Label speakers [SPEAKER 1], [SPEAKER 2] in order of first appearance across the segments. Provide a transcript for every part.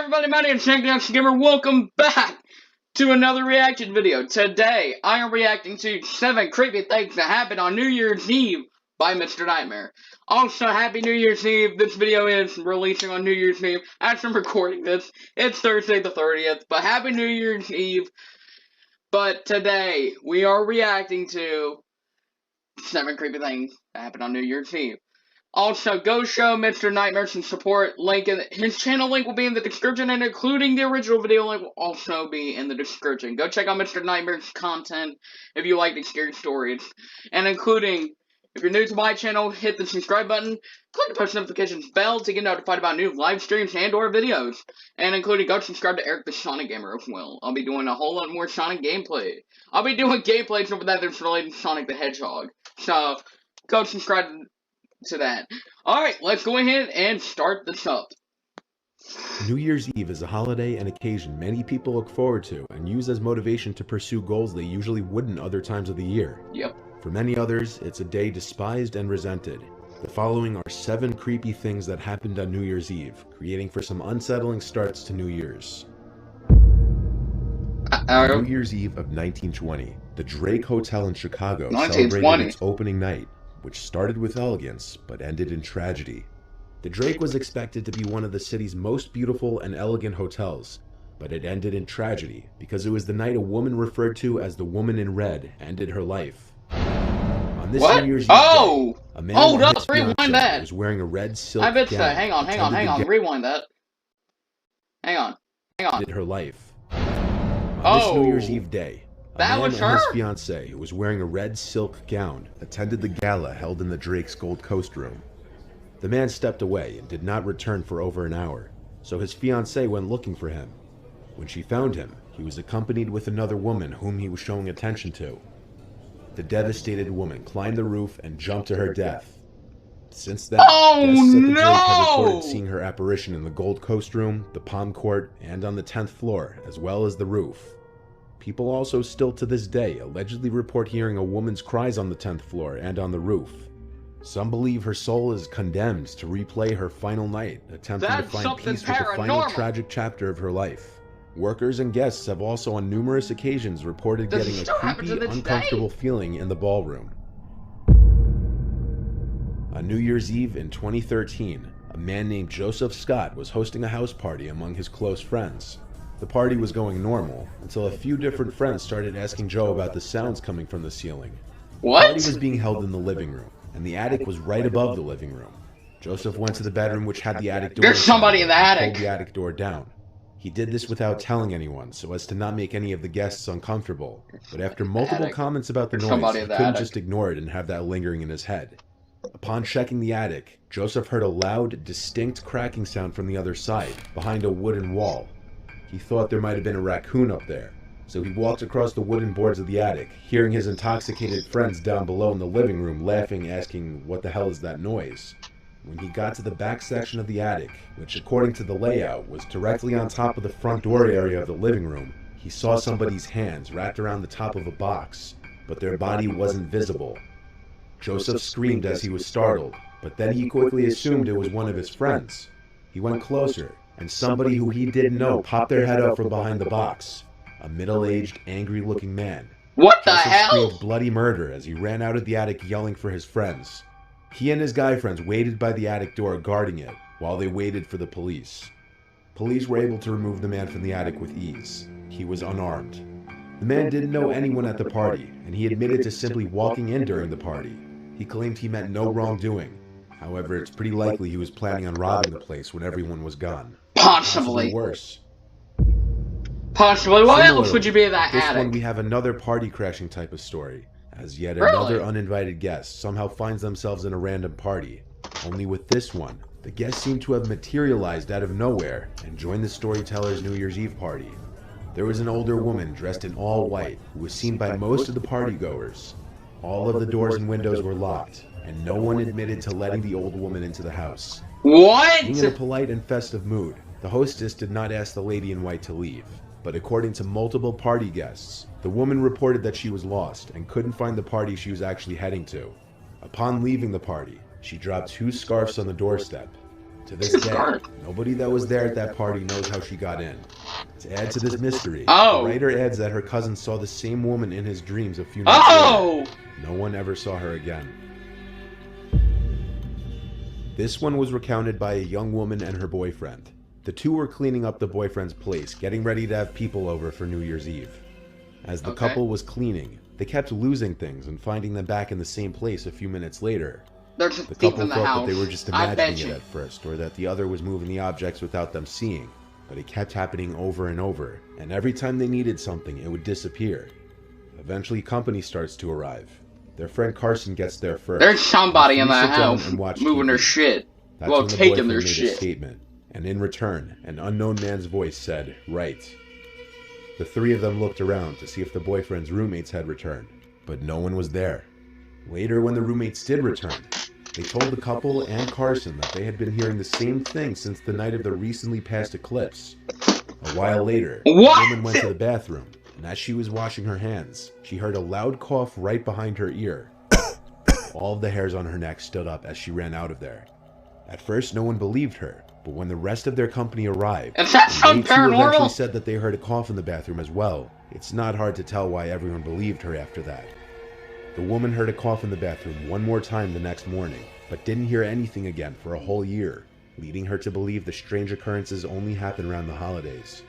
[SPEAKER 1] everybody, my name is Gamer. Welcome back to another reaction video. Today, I am reacting to 7 creepy things that happened on New Year's Eve by Mr. Nightmare. Also, Happy New Year's Eve. This video is releasing on New Year's Eve. As I'm recording this, it's Thursday the 30th, but Happy New Year's Eve. But today, we are reacting to 7 creepy things that happened on New Year's Eve. Also, go show Mr. Nightmare some support. His channel link will be in the description, and including the original video link will also be in the description. Go check out Mr. Nightmare's content if you like the scary stories. And including, if you're new to my channel, hit the subscribe button, click the post notifications bell to get notified about new live streams and or videos. And including, go subscribe to Eric the Sonic Gamer as well. I'll be doing a whole lot more Sonic gameplay. I'll be doing gameplays over that that's related to Sonic the Hedgehog. So, go subscribe to that. Alright, let's go ahead and start this up.
[SPEAKER 2] New Year's Eve is a holiday and occasion many people look forward to and use as motivation to pursue goals they usually wouldn't other times of the year.
[SPEAKER 1] Yep.
[SPEAKER 2] For many others, it's a day despised and resented. The following are 7 creepy things that happened on New Year's Eve, creating for some unsettling starts to New Year's. New Year's Eve of 1920, the Drake Hotel in Chicago celebrated its opening night, which started with elegance, but ended in tragedy. The Drake was expected to be one of the city's most beautiful and elegant hotels, but it ended in tragedy because it was the night a woman referred to as the Woman in Red ended her life. On this New Year's Eve day, a man
[SPEAKER 1] hold up, rewind that.
[SPEAKER 2] Was wearing a red silk
[SPEAKER 1] I bet
[SPEAKER 2] gown.
[SPEAKER 1] Hang on, rewind that. Hang on.
[SPEAKER 2] Ended her life. On this New Year's Eve day, a man and his fiancée, who was wearing a red silk gown, attended the gala held in the Drake's Gold Coast room. The man stepped away and did not return for over an hour, so his fiancée went looking for him. When she found him, he was accompanied with another woman whom he was showing attention to. The devastated woman climbed the roof and jumped to her death. Since then, guests at the Drake have reported seeing her apparition in the Gold Coast room, the Palm Court, and on the 10th floor, as well as the roof. People also still to this day allegedly report hearing a woman's cries on the 10th floor and on the roof. Some believe her soul is condemned to replay her final night, attempting to find peace with the final tragic chapter of her life. Workers and guests have also on numerous occasions reported getting a creepy, uncomfortable feeling in the ballroom. On New Year's Eve in 2013, a man named Joseph Scott was hosting a house party among his close friends. The party was going normal, until a few different friends started asking Joe about the sounds coming from the ceiling.
[SPEAKER 1] What?
[SPEAKER 2] The party was being held in the living room, and the attic was right above the living room. Joseph went to the bedroom which had the attic door.
[SPEAKER 1] There's somebody in the attic!
[SPEAKER 2] And pulled the attic door down. He did this without telling anyone, so as to not make any of the guests uncomfortable. But after multiple comments about the noise, he couldn't just ignore it and have that lingering in his head. Upon checking the attic, Joseph heard a loud, distinct cracking sound from the other side, behind a wooden wall. He thought there might have been a raccoon up there, so he walked across the wooden boards of the attic, hearing his intoxicated friends down below in the living room laughing, asking, "What the hell is that noise?" When he got to the back section of the attic, which according to the layout was directly on top of the front door area of the living room, he saw somebody's hands wrapped around the top of a box, but their body wasn't visible. Joseph screamed as he was startled, but then he quickly assumed it was one of his friends. He went closer, and somebody who he didn't know popped their head up from behind the box. A middle-aged, angry-looking man.
[SPEAKER 1] What the
[SPEAKER 2] Joseph
[SPEAKER 1] hell?
[SPEAKER 2] Screamed bloody murder as he ran out of the attic yelling for his friends. He and his guy friends waited by the attic door guarding it, while they waited for the police. Police were able to remove the man from the attic with ease. He was unarmed. The man didn't know anyone at the party, and he admitted to simply walking in during the party. He claimed he meant no wrongdoing. However, it's pretty likely he was planning on robbing the place when everyone was gone.
[SPEAKER 1] Possibly
[SPEAKER 2] worse.
[SPEAKER 1] Possibly. What else would you be in that
[SPEAKER 2] this
[SPEAKER 1] attic?
[SPEAKER 2] One we have another party crashing type of story, as yet another uninvited guest somehow finds themselves in a random party. Only with this one, the guests seem to have materialized out of nowhere and joined the storyteller's New Year's Eve party. There was an older woman dressed in all white who was seen by most of the partygoers. All of the doors and windows were locked, and no one admitted to letting the old woman into the house.
[SPEAKER 1] What?
[SPEAKER 2] Being in a polite and festive mood, the hostess did not ask the lady in white to leave. But according to multiple party guests, the woman reported that she was lost and couldn't find the party she was actually heading to. Upon leaving the party, she dropped 2 scarves on the doorstep. To this day, nobody that was there at that party knows how she got in. To add to this mystery, the writer adds that her cousin saw the same woman in his dreams a few nights later. No one ever saw her again. This one was recounted by a young woman and her boyfriend. The two were cleaning up the boyfriend's place, getting ready to have people over for New Year's Eve. As the couple was cleaning, they kept losing things and finding them back in the same place a few minutes later. The couple thought that they were just imagining it at first, or that the other was moving the objects without them seeing, but it kept happening over and over, and every time they needed something, it would disappear. Eventually, company starts to arrive. Their friend Carson gets there first.
[SPEAKER 1] There's somebody in that house moving their shit. Well, taking their shit.
[SPEAKER 2] Statement, and in return, an unknown man's voice said, "Right." The three of them looked around to see if the boyfriend's roommates had returned, but no one was there. Later, when the roommates did return, they told the couple and Carson that they had been hearing the same thing since the night of the recently passed eclipse. A while later, the woman went to the bathroom, and as she was washing her hands, she heard a loud cough right behind her ear. All of the hairs on her neck stood up as she ran out of there. At first, no one believed her, but when the rest of their company arrived, they too eventually said that they heard a cough in the bathroom as well. It's not hard to tell why everyone believed her after that. The woman heard a cough in the bathroom one more time the next morning, but didn't hear anything again for a whole year, leading her to believe the strange occurrences only happen around the holidays.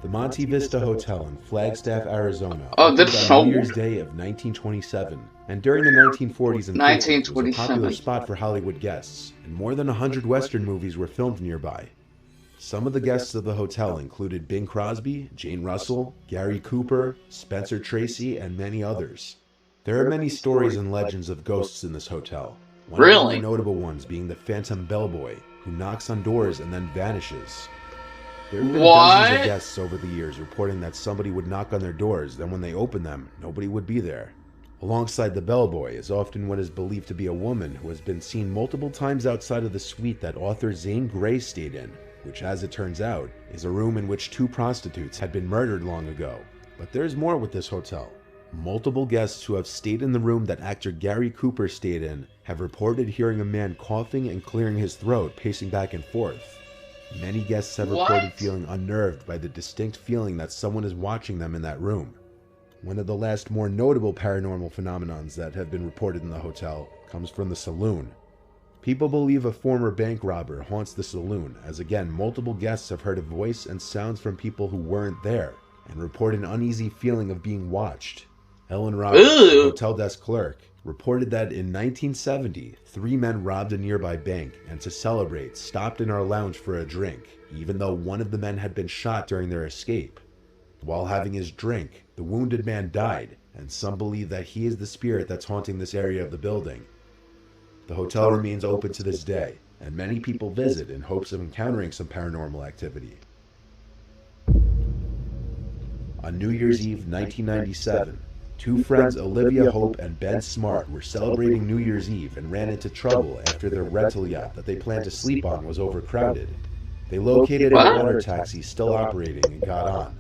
[SPEAKER 2] The Monte Vista Hotel in Flagstaff, Arizona, opened on New Year's Day of 1927, and during the 1940s and 50s was a popular spot for Hollywood guests, and more than 100 Western movies were filmed nearby. Some of the guests of the hotel included Bing Crosby, Jane Russell, Gary Cooper, Spencer Tracy, and many others. There are many stories and legends of ghosts in this hotel. One of the more notable ones being the Phantom Bellboy, who knocks on doors and then vanishes. There have been dozens of guests over the years reporting that somebody would knock on their doors, then when they open them, nobody would be there. Alongside the bellboy is often what is believed to be a woman who has been seen multiple times outside of the suite that author Zane Grey stayed in, which, as it turns out, is a room in which 2 prostitutes had been murdered long ago. But there's more with this hotel. Multiple guests who have stayed in the room that actor Gary Cooper stayed in have reported hearing a man coughing and clearing his throat, pacing back and forth. Many guests have reported feeling unnerved by the distinct feeling that someone is watching them in that room. One of the last more notable paranormal phenomenons that have been reported in the hotel comes from the saloon. People believe a former bank robber haunts the saloon, as again, multiple guests have heard a voice and sounds from people who weren't there, and report an uneasy feeling of being watched. Ellen Roberts, the hotel desk clerk, reported that in 1970, 3 men robbed a nearby bank, and to celebrate, stopped in our lounge for a drink, even though one of the men had been shot during their escape. While having his drink, the wounded man died, and some believe that he is the spirit that's haunting this area of the building. The hotel remains open to this day, and many people visit in hopes of encountering some paranormal activity. On New Year's Eve 1997, 2 friends, Olivia Hope and Ben Smart, were celebrating New Year's Eve and ran into trouble after their rental yacht that they planned to sleep on was overcrowded. They located a water taxi still operating and got on.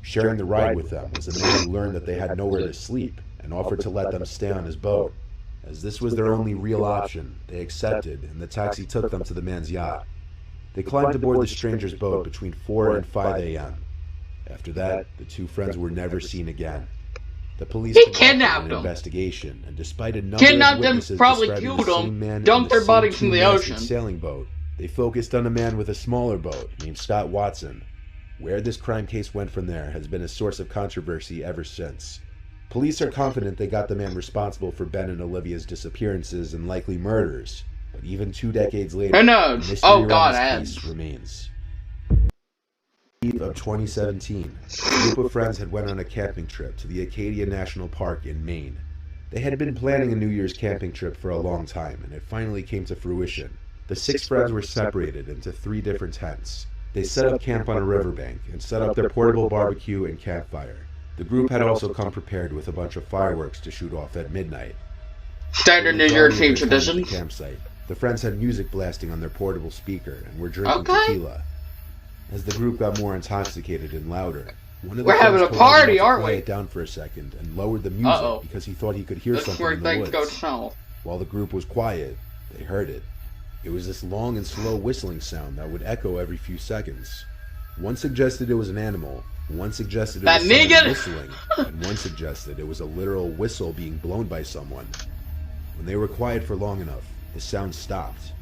[SPEAKER 2] Sharing the ride with them was a man who learned that they had nowhere to sleep and offered to let them stay on his boat. As this was their only real option, they accepted, and the taxi took them to the man's yacht. They climbed aboard the stranger's boat between 4 and 5 a.m. After that, the 2 friends were never seen again. The police conducted an investigation, and despite a number of witnesses describing the same man
[SPEAKER 1] dumped their bodies in the ocean
[SPEAKER 2] sailing boat, they focused on a man with a smaller boat named Scott Watson. Where this crime case went from there has been a source of controversy ever since. Police are confident they got the man responsible for Ben and Olivia's disappearances and likely murders, but even 2 decades later, the mystery around this case remains. Of 2017, a group of friends had went on a camping trip to the Acadia National Park in Maine. They had been planning a New Year's camping trip for a long time, and it finally came to fruition. The 6 friends were separated into 3 different tents. They set up camp on a riverbank and set up their portable barbecue and campfire. The group had also come prepared with a bunch of fireworks to shoot off at midnight.
[SPEAKER 1] Standard New Year's Eve tradition.
[SPEAKER 2] Campsite. The friends had music blasting on their portable speaker and were drinking tequila. As the group got more intoxicated and louder, one of the friends
[SPEAKER 1] having a party, aren't we?
[SPEAKER 2] Quiet down for a second and lowered the music because he thought he could hear something in the woods.
[SPEAKER 1] Go south.
[SPEAKER 2] While the group was quiet, They heard it. It was this long and slow whistling sound that would echo every few seconds. One suggested it was an animal, one suggested it was someone whistling, and one suggested it was a literal whistle being blown by someone. When they were quiet for long enough, the sound stopped.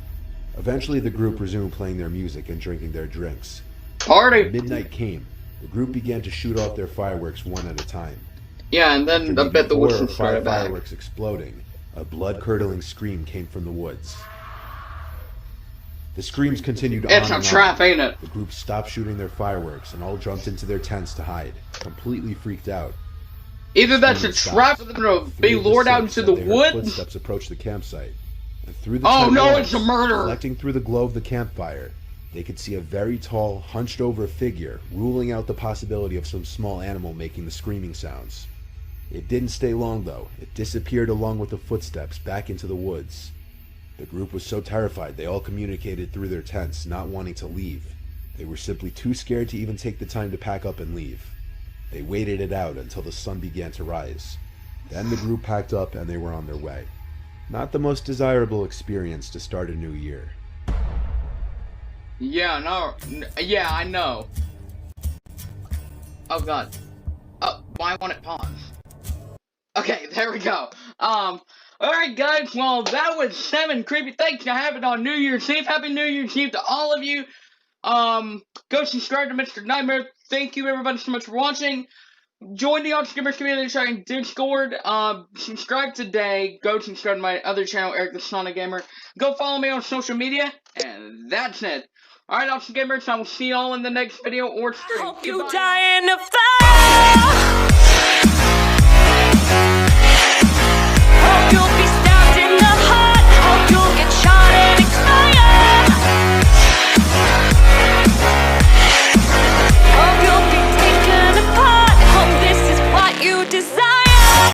[SPEAKER 2] Eventually the group resumed playing their music and drinking their drinks.
[SPEAKER 1] Party!
[SPEAKER 2] When midnight came, the group began to shoot off their fireworks one at a time.
[SPEAKER 1] Yeah, and then I bet the whistle started back.
[SPEAKER 2] Fireworks exploding, a blood-curdling scream came from the woods. The screams continued on
[SPEAKER 1] It's
[SPEAKER 2] and
[SPEAKER 1] a trap,
[SPEAKER 2] on.
[SPEAKER 1] ain't it?
[SPEAKER 2] The group stopped shooting their fireworks and all jumped into their tents to hide, completely freaked out.
[SPEAKER 1] Either that's a trap for them to be lured out into the woods.
[SPEAKER 2] Footsteps approached the campsite, and through the
[SPEAKER 1] oh no,
[SPEAKER 2] walls,
[SPEAKER 1] it's a murder!
[SPEAKER 2] reflecting through the glow of the campfire, they could see a very tall, hunched-over figure, ruling out the possibility of some small animal making the screaming sounds. It didn't stay long, though. It disappeared along with the footsteps back into the woods. The group was so terrified they all communicated through their tents, not wanting to leave. They were simply too scared to even take the time to pack up and leave. They waited it out until the sun began to rise. Then the group packed up and they were on their way. Not the most desirable experience to start a new year.
[SPEAKER 1] Yeah, no. Yeah, I know. Oh god. Oh, why won't it pause? Okay, there we go. Alright guys, well that was 7 creepy things that happened on New Year's Eve. Happy New Year's Eve to all of you. Go subscribe to Mr. Nightmare. Thank you everybody so much for watching. Join the Arts Gamers community sharing Discord. Subscribe today. Go subscribe to my other channel, Eric the Sonic Gamer. Go follow me on social media. And that's it. Alright, Arts Gamers, I will see y'all in the next video or stream.
[SPEAKER 3] Hope you die in the fire.